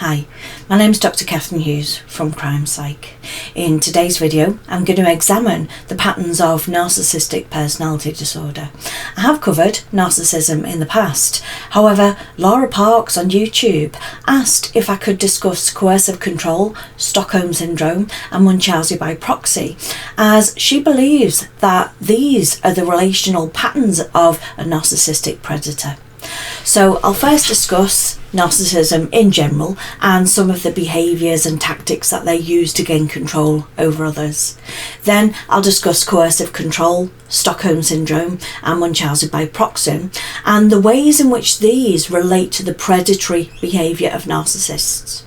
Hi, my name is Dr. Catherine Hughes from Crime Psych. In today's video, I'm going to examine the patterns of narcissistic personality disorder. I have covered narcissism in the past. However, Laura Parks on YouTube asked if I could discuss coercive control, Stockholm syndrome, and Munchausen by proxy, as she believes that these are the relational patterns of a narcissistic predator. So I'll first discuss narcissism in general and some of the behaviours and tactics that they use to gain control over others. Then I'll discuss coercive control, Stockholm syndrome and Munchausen by proxy, and the ways in which these relate to the predatory behaviour of narcissists.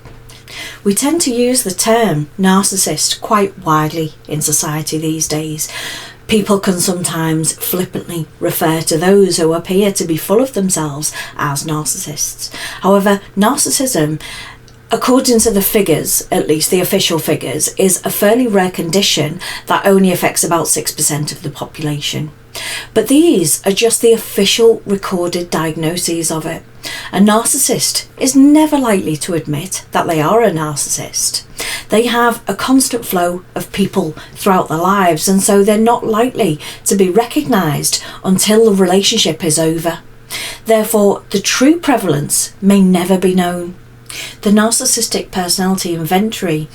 We tend to use the term narcissist quite widely in society these days. People can sometimes flippantly refer to those who appear to be full of themselves as narcissists. However, narcissism, according to the figures, at least the official figures, is a fairly rare condition that only affects about 6% of the population. But these are just the official recorded diagnoses of it. A narcissist is never likely to admit that they are a narcissist. They have a constant flow of people throughout their lives, and so they're not likely to be recognised until the relationship is over. Therefore, the true prevalence may never be known. The Narcissistic Personality Inventory,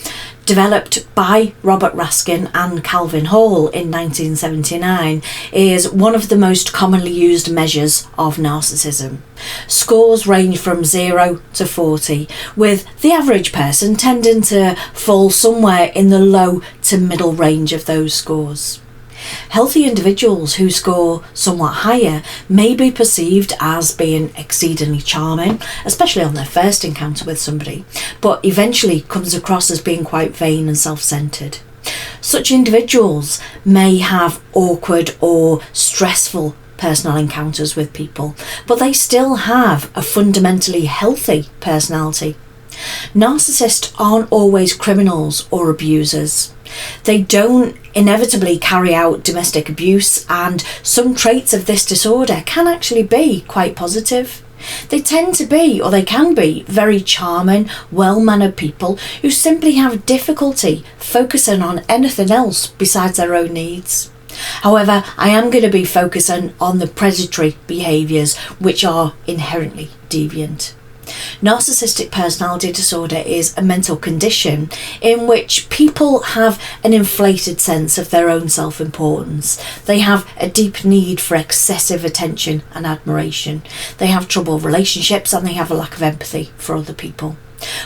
developed by Robert Raskin and Calvin Hall in 1979, is one of the most commonly used measures of narcissism. Scores range from 0 to 40, with the average person tending to fall somewhere in the low to middle range of those scores. Healthy individuals who score somewhat higher may be perceived as being exceedingly charming, especially on their first encounter with somebody, but eventually comes across as being quite vain and self-centered. Such individuals may have awkward or stressful personal encounters with people, but they still have a fundamentally healthy personality. Narcissists aren't always criminals or abusers. They don't inevitably carry out domestic abuse, and some traits of this disorder can actually be quite positive. They tend to be, or they can be, very charming, well-mannered people who simply have difficulty focusing on anything else besides their own needs. However, I am going to be focusing on the predatory behaviours, which are inherently deviant. Narcissistic personality disorder is a mental condition in which people have an inflated sense of their own self-importance. They have a deep need for excessive attention and admiration. They have troubled relationships and they have a lack of empathy for other people.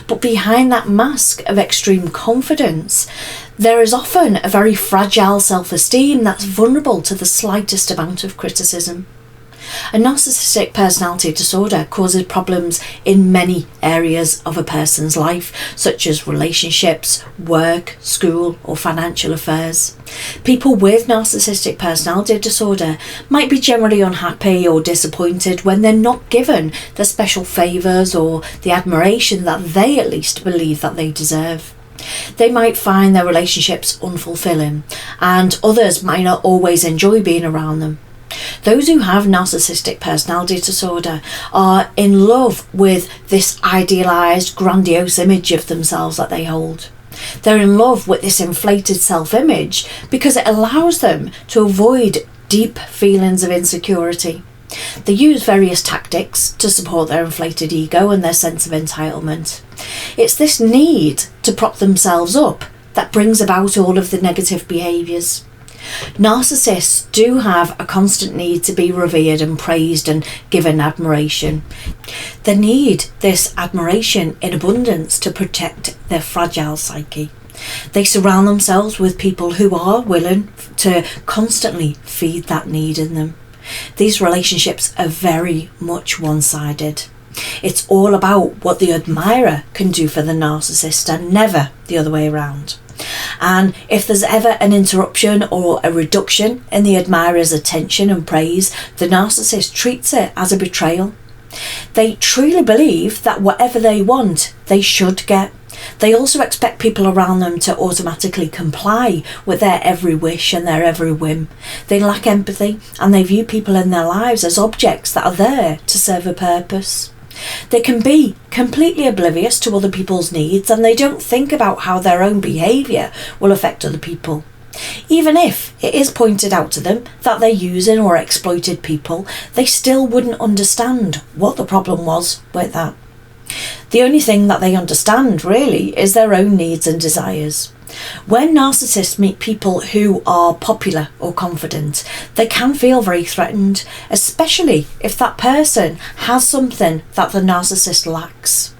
But behind that mask of extreme confidence, there is often a very fragile self-esteem that's vulnerable to the slightest amount of criticism. A narcissistic personality disorder causes problems in many areas of a person's life, such as relationships, work, school, or financial affairs. People with narcissistic personality disorder might be generally unhappy or disappointed when they're not given the special favours or the admiration that they at least believe that they deserve. They might find their relationships unfulfilling, and others might not always enjoy being around them. Those who have narcissistic personality disorder are in love with this idealised, grandiose image of themselves that they hold. They're in love with this inflated self-image because it allows them to avoid deep feelings of insecurity. They use various tactics to support their inflated ego and their sense of entitlement. It's this need to prop themselves up that brings about all of the negative behaviours. Narcissists do have a constant need to be revered and praised and given admiration. They need this admiration in abundance to protect their fragile psyche. They surround themselves with people who are willing to constantly feed that need in them. These relationships are very much one-sided. It's all about what the admirer can do for the narcissist and never the other way around. And if there's ever an interruption or a reduction in the admirer's attention and praise, the narcissist treats it as a betrayal. They truly believe that whatever they want, they should get. They also expect people around them to automatically comply with their every wish and their every whim. They lack empathy and they view people in their lives as objects that are there to serve a purpose. They can be completely oblivious to other people's needs, and they don't think about how their own behaviour will affect other people. Even if it is pointed out to them that they're using or exploited people, they still wouldn't understand what the problem was with that. The only thing that they understand really is their own needs and desires. When narcissists meet people who are popular or confident, they can feel very threatened, especially if that person has something that the narcissist lacks.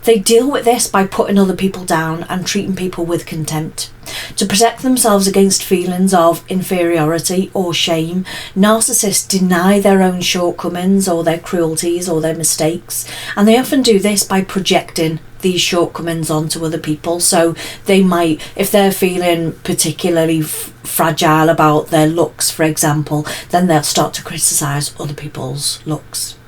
They deal with this by putting other people down and treating people with contempt. To protect themselves against feelings of inferiority or shame, narcissists deny their own shortcomings or their cruelties or their mistakes, and they often do this by projecting these shortcomings onto other people. So they might, if they're feeling particularly fragile about their looks, for example, then they'll start to criticise other people's looks.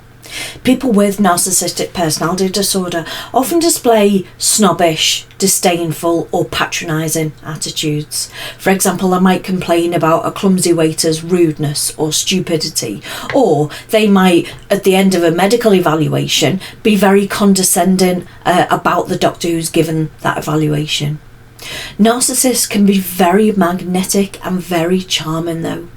People with narcissistic personality disorder often display snobbish, disdainful or patronising attitudes. For example, they might complain about a clumsy waiter's rudeness or stupidity, or they might, at the end of a medical evaluation, be very condescending about the doctor who's given that evaluation. Narcissists can be very magnetic and very charming though.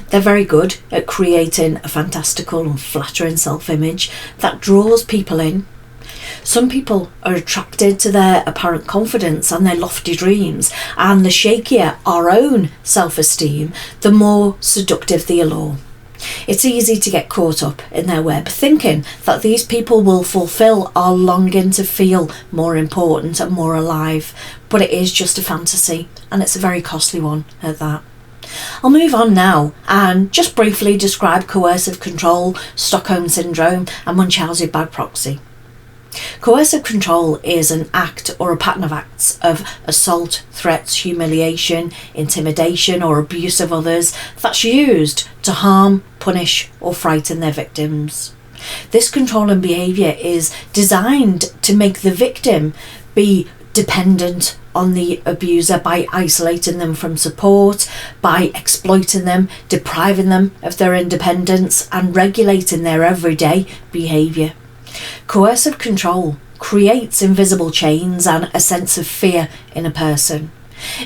They're very good at creating a fantastical and flattering self-image that draws people in. Some people are attracted to their apparent confidence and their lofty dreams, and the shakier our own self-esteem, the more seductive the allure. It's easy to get caught up in their web, thinking that these people will fulfill our longing to feel more important and more alive, but it is just a fantasy, and it's a very costly one at that. I'll move on now and just briefly describe coercive control, Stockholm Syndrome and Munchausen by proxy. Coercive control is an act or a pattern of acts of assault, threats, humiliation, intimidation or abuse of others that's used to harm, punish or frighten their victims. This controlling behaviour is designed to make the victim be dependent on the abuser by isolating them from support, by exploiting them, depriving them of their independence and regulating their everyday behaviour. Coercive control creates invisible chains and a sense of fear in a person.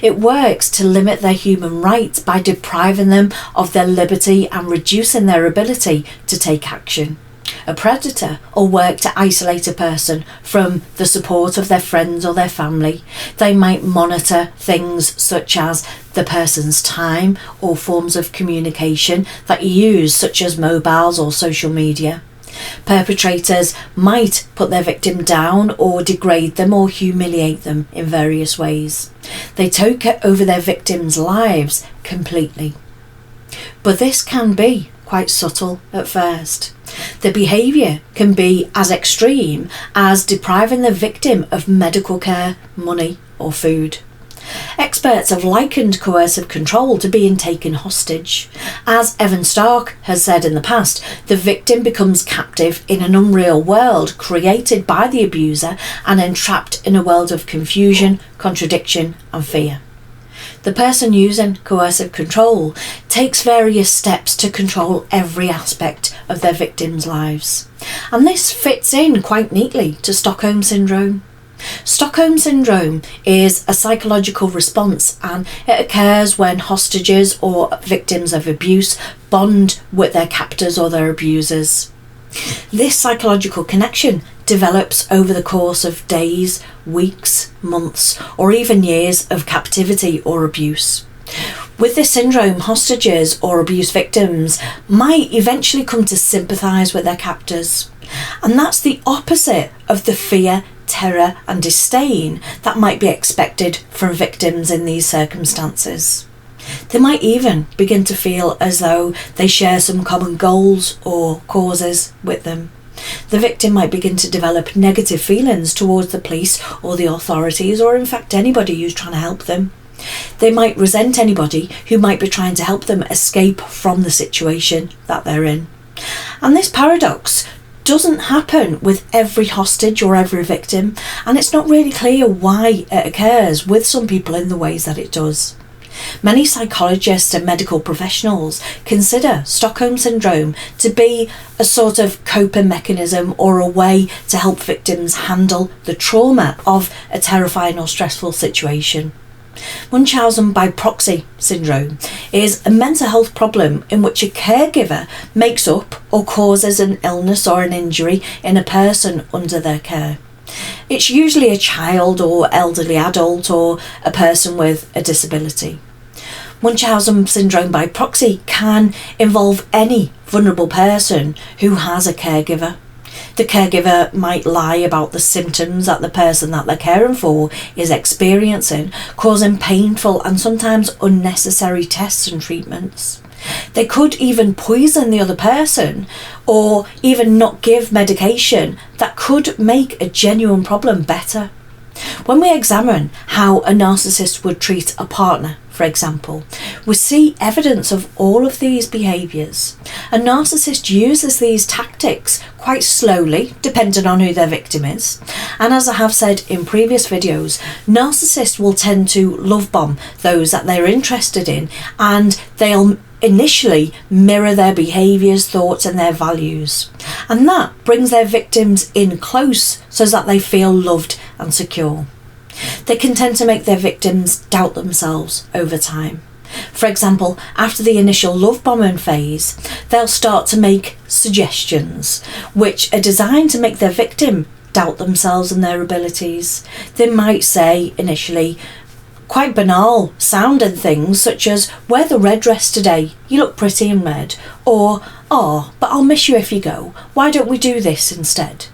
It works to limit their human rights by depriving them of their liberty and reducing their ability to take action. A predator will work to isolate a person from the support of their friends or their family. They might monitor things such as the person's time or forms of communication that you use, such as mobiles or social media. Perpetrators might put their victim down or degrade them or humiliate them in various ways. They take over their victims' lives completely. But this can be quite subtle at first. The behaviour can be as extreme as depriving the victim of medical care, money or food. Experts have likened coercive control to being taken hostage. As Evan Stark has said in the past, the victim becomes captive in an unreal world created by the abuser and entrapped in a world of confusion, contradiction and fear. The person using coercive control takes various steps to control every aspect of their victims' lives. And this fits in quite neatly to Stockholm Syndrome. Stockholm Syndrome is a psychological response, and it occurs when hostages or victims of abuse bond with their captors or their abusers. This psychological connection develops over the course of days, weeks, months, or even years of captivity or abuse. With this syndrome, hostages or abuse victims might eventually come to sympathise with their captors. And that's the opposite of the fear, terror and disdain that might be expected from victims in these circumstances. They might even begin to feel as though they share some common goals or causes with them. The victim might begin to develop negative feelings towards the police or the authorities, or in fact anybody who's trying to help them. They might resent anybody who might be trying to help them escape from the situation that they're in. And this paradox doesn't happen with every hostage or every victim, and it's not really clear why it occurs with some people in the ways that it does. Many psychologists and medical professionals consider Stockholm Syndrome to be a sort of coping mechanism or a way to help victims handle the trauma of a terrifying or stressful situation. Munchausen by proxy syndrome is a mental health problem in which a caregiver makes up or causes an illness or an injury in a person under their care. It's usually a child or elderly adult or a person with a disability. Munchausen syndrome by proxy can involve any vulnerable person who has a caregiver. The caregiver might lie about the symptoms that the person that they're caring for is experiencing, causing painful and sometimes unnecessary tests and treatments. They could even poison the other person or even not give medication that could make a genuine problem better. When we examine how a narcissist would treat a partner, for example, we see evidence of all of these behaviours. A narcissist uses these tactics quite slowly, depending on who their victim is. And as I have said in previous videos, narcissists will tend to love bomb those that they're interested in, and they'll initially mirror their behaviours, thoughts and their values. And that brings their victims in close so that they feel loved and secure. They can tend to make their victims doubt themselves over time. For example, after the initial love bombing phase, they'll start to make suggestions which are designed to make their victim doubt themselves and their abilities. They might say initially quite banal sounding things such as, "Wear the red dress today, you look pretty in red," or, "Oh, but I'll miss you if you go, why don't we do this instead?"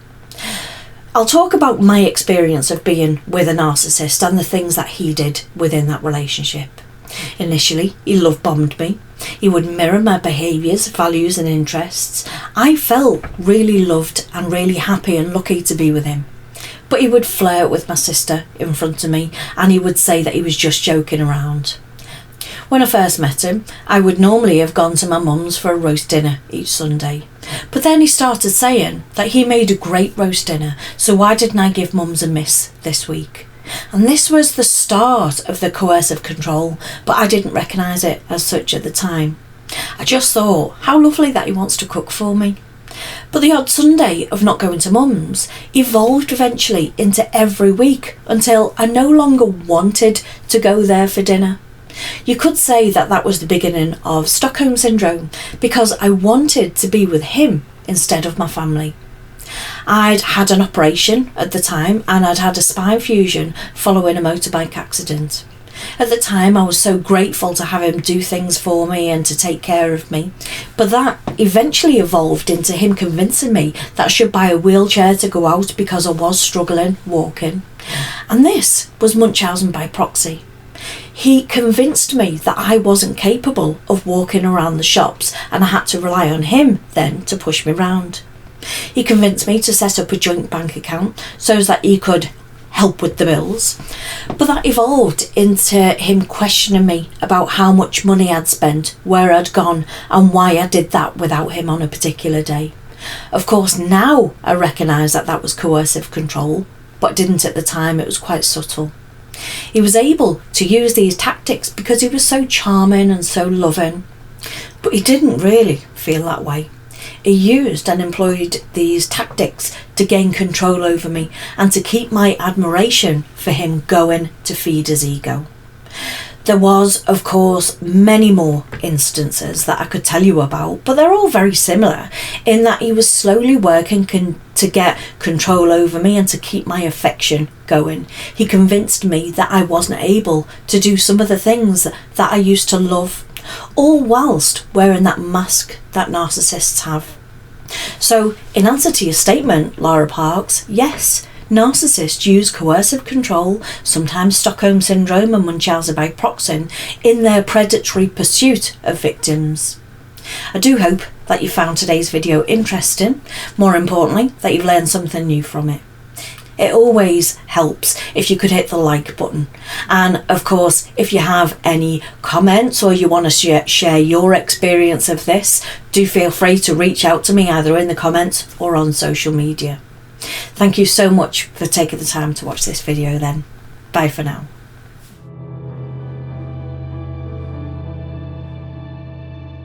I'll talk about my experience of being with a narcissist and the things that he did within that relationship. Initially, he love bombed me. He would mirror my behaviours, values and interests. I felt really loved and really happy and lucky to be with him. But he would flirt with my sister in front of me, and he would say that he was just joking around. When I first met him, I would normally have gone to my mum's for a roast dinner each Sunday. But then he started saying that he made a great roast dinner, so why didn't I give mums a miss this week? And this was the start of the coercive control, but I didn't recognise it as such at the time. I just thought, how lovely that he wants to cook for me. But the odd Sunday of not going to mum's evolved eventually into every week until I no longer wanted to go there for dinner. You could say that that was the beginning of Stockholm Syndrome, because I wanted to be with him instead of my family. I'd had an operation at the time and I'd had a spine fusion following a motorbike accident. At the time I was so grateful to have him do things for me and to take care of me, but that eventually evolved into him convincing me that I should buy a wheelchair to go out because I was struggling walking. And this was Munchausen by proxy. He convinced me that I wasn't capable of walking around the shops and I had to rely on him then to push me round. He convinced me to set up a joint bank account so that he could help with the bills, but that evolved into him questioning me about how much money I'd spent, where I'd gone and why I did that without him on a particular day. Of course now I recognise that that was coercive control, but didn't at the time. It was quite subtle. He was able to use these tactics because he was so charming and so loving, but he didn't really feel that way. He used and employed these tactics to gain control over me and to keep my admiration for him going to feed his ego. There was, of course, many more instances that I could tell you about, but they're all very similar in that he was slowly working to get control over me and to keep my affection going. He convinced me that I wasn't able to do some of the things that I used to love, all whilst wearing that mask that narcissists have. So, in answer to your statement, Laura Parks, yes, narcissists use coercive control, sometimes Stockholm Syndrome and Munchausen by proxy, in their predatory pursuit of victims. I do hope that you found today's video interesting, more importantly, that you've learned something new from it. It always helps if you could hit the like button. And of course, if you have any comments or you want to share your experience of this, do feel free to reach out to me either in the comments or on social media. Thank you so much for taking the time to watch this video then. Bye for now.